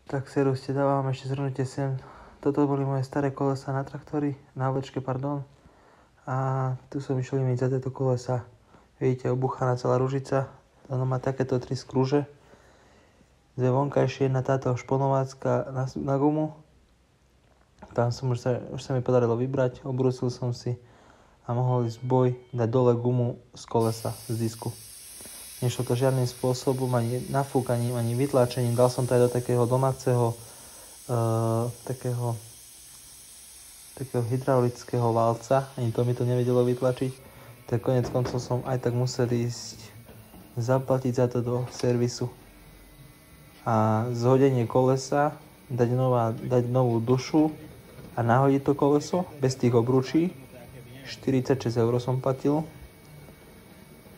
Tak servus, dávam ešte zhrnutie sem. Toto boli moje staré kolesa na traktory, na vlečke, pardon. A tu som išiel myť za tieto kolesa. Vidíte, obuchaná celá ružica. Ono má takéto 3 skrúže. Dve vonkajšie, jedna táto šponovácka na gumu. Tam už sa mi podarilo vybrať, obrúsil som si a mohol ísť boj dať dole gumu z kolesa, z disku. Nešlo to žiadnym spôsobom, ani nafúkaním, ani vytlačením. Dal som to aj do takého domáceho takého hydraulického válca. Ani to mi to nevedelo vytlačiť. Tak konec koncov som aj tak musel ísť zaplatiť za to do servisu. A zhodenie kolesa, dať novú dušu a nahodiť to koleso bez tých obrúčí. 46 € som platil.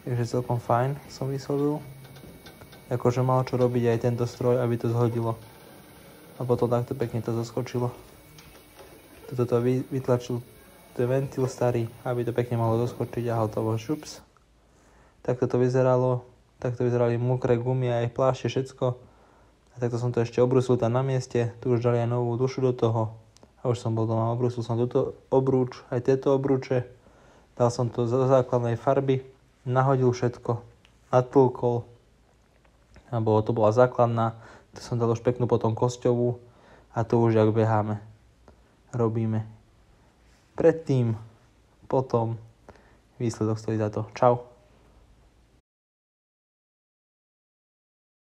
Takže celkom fajn som vyslovil. Akože mal čo robiť aj tento stroj, aby to zhodilo. A potom takto pekne to zoskočilo. Toto to vytlačil ten ventil starý, aby to pekne mohlo zoskočiť a hotovo. Šups. Takto to vyzeralo. Takto vyzerali mokré gumy aj plášte, všetko. A takto som to ešte obrúsil tam na mieste. Tu už dali aj novú dušu do toho. A už som bol doma, obrúsil som túto obrúč, aj tieto obrúče. Dal som to do základnej farby. Nahodil všetko. Natlkol. To bola základná. To som dal už peknú potom kosťovú. A tu už jak beháme. Robíme. Predtým, potom výsledok stojí za to. Čau.